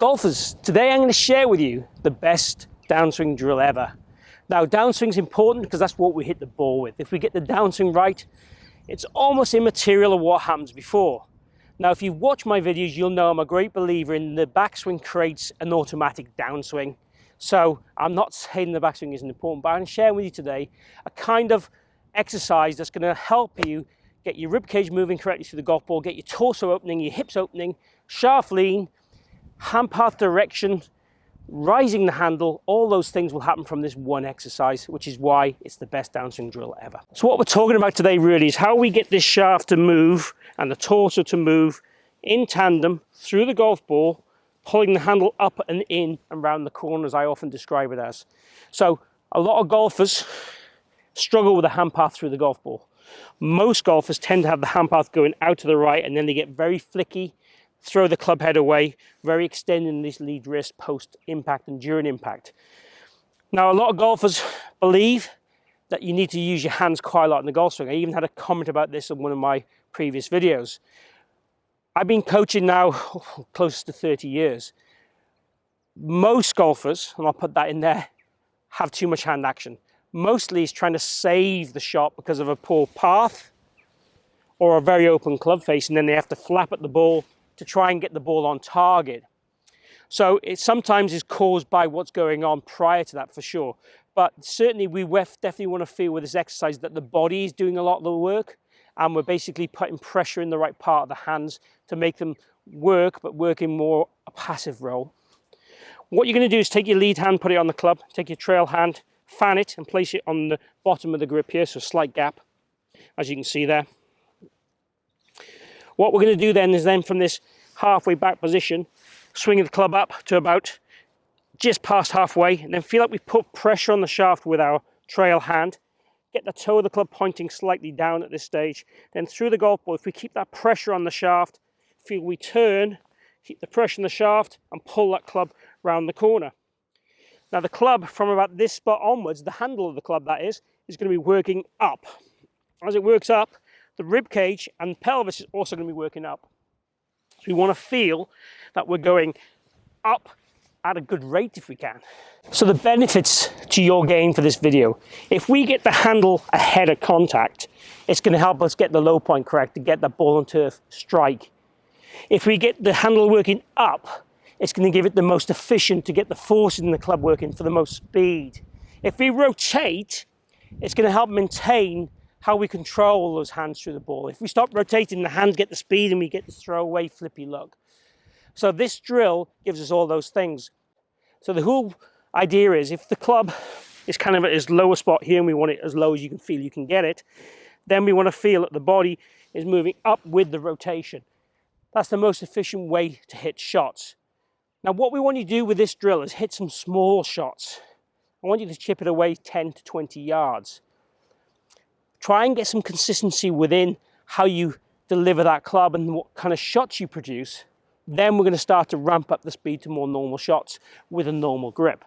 Golfers, today I'm going to share with you the best downswing drill ever. Now, downswing is important because that's what we hit the ball with. If we get the downswing right, it's almost immaterial of what happens before. Now, if you've watched my videos, you'll know I'm a great believer in the backswing creates an automatic downswing. So I'm not saying the backswing isn't important, but I'm sharing with you today a kind of exercise that's going to help you get your ribcage moving correctly through the golf ball, get your torso opening, your hips opening, shaft lean, hand path direction, rising the handle. All those things will happen from this one exercise, which is why it's the best downswing drill ever. So what we're talking about today really is how we get this shaft to move and the torso to move in tandem through the golf ball, pulling the handle up and in and round the corners, I often describe it as. So a lot of golfers struggle with the hand path through the golf ball. Most golfers tend to have the hand path going out to the right, and then they get very flicky, throw the club head away, very extending this lead wrist post impact and during impact. Now, a lot of golfers believe that you need to use your hands quite a lot in the golf swing. I even had a comment about this in one of my previous videos. I've been coaching now close to 30 years. Most golfers, and I'll put that in there, have too much hand action. Mostly it's trying to save the shot because of a poor path or a very open club face, and then they have to flap at the ball to try and get the ball on target. So it sometimes is caused by what's going on prior to that, for sure. But certainly we definitely want to feel with this exercise that the body is doing a lot of the work, and we're basically putting pressure in the right part of the hands to make them work, but work in more a passive role. What you're going to do is take your lead hand, put it on the club, take your trail hand, fan it and place it on the bottom of the grip here, so a slight gap, as you can see there. What we're going to do then is from this halfway back position, swing the club up to about just past halfway, and then feel like we put pressure on the shaft with our trail hand. Get the toe of the club pointing slightly down at this stage. Then through the golf ball, if we keep that pressure on the shaft, feel we turn, keep the pressure on the shaft and pull that club round the corner. Now the club, from about this spot onwards, the handle of the club that is going to be working up. As it works up, the rib cage and pelvis is also going to be working up. So we want to feel that we're going up at a good rate if we can. So the benefits to your game for this video: if we get the handle ahead of contact, it's going to help us get the low point correct to get that ball on turf strike. If we get the handle working up, it's going to give it the most efficient to get the force in the club working for the most speed. If we rotate, it's going to help maintain how we control those hands through the ball. If we stop rotating, the hands get the speed and we get the throwaway flippy look. So this drill gives us all those things. So the whole idea is, if the club is kind of at its lower spot here and we want it as low as you can feel you can get it, then we want to feel that the body is moving up with the rotation. That's the most efficient way to hit shots. Now what we want you to do with this drill is hit some small shots. I want you to chip it away 10 to 20 yards. Try and get some consistency within how you deliver that club and what kind of shots you produce. Then we're going to start to ramp up the speed to more normal shots with a normal grip.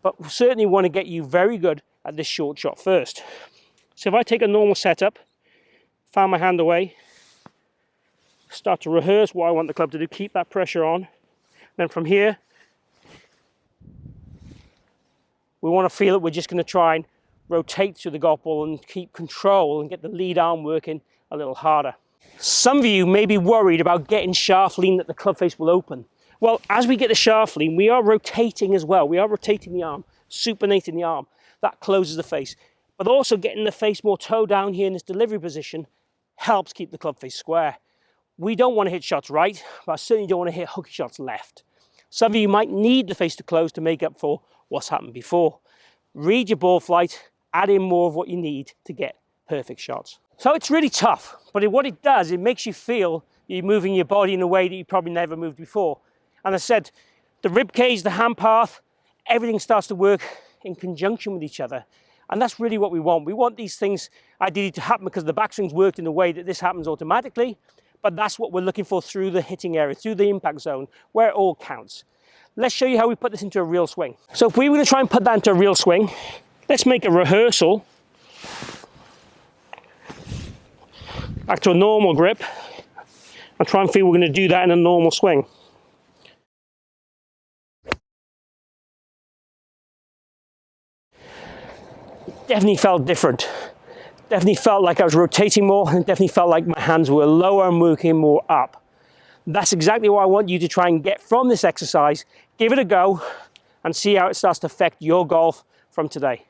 But we certainly want to get you very good at this short shot first. So if I take a normal setup, fan my hand away, start to rehearse what I want the club to do, keep that pressure on. Then from here, we want to feel that we're just going to try and rotate through the golf ball and keep control and get the lead arm working a little harder. Some of you may be worried about getting shaft lean that the club face will open. Well, as we get the shaft lean, we are rotating as well. We are rotating the arm, supinating the arm. That closes the face. But also getting the face more toe down here in this delivery position helps keep the club face square. We don't want to hit shots right, but I certainly don't want to hit hooky shots left. Some of you might need the face to close to make up for what's happened before. Read your ball flight, add in more of what you need to get perfect shots. So it's really tough, but what it does, it makes you feel you're moving your body in a way that you probably never moved before. And I said, the rib cage, the hand path, everything starts to work in conjunction with each other. And that's really what we want. We want these things ideally to happen because the backswing's worked in a way that this happens automatically, but that's what we're looking for through the hitting area, through the impact zone, where it all counts. Let's show you how we put this into a real swing. So if we were going to try and put that into a real swing, let's make a rehearsal back to a normal grip and try and feel we're going to do that in a normal swing. definitely felt different. Definitely felt like I was rotating more, and definitely felt like my hands were lower and working more up. That's exactly what I want you to try and get from this exercise. Give it a go and see how it starts to affect your golf from today.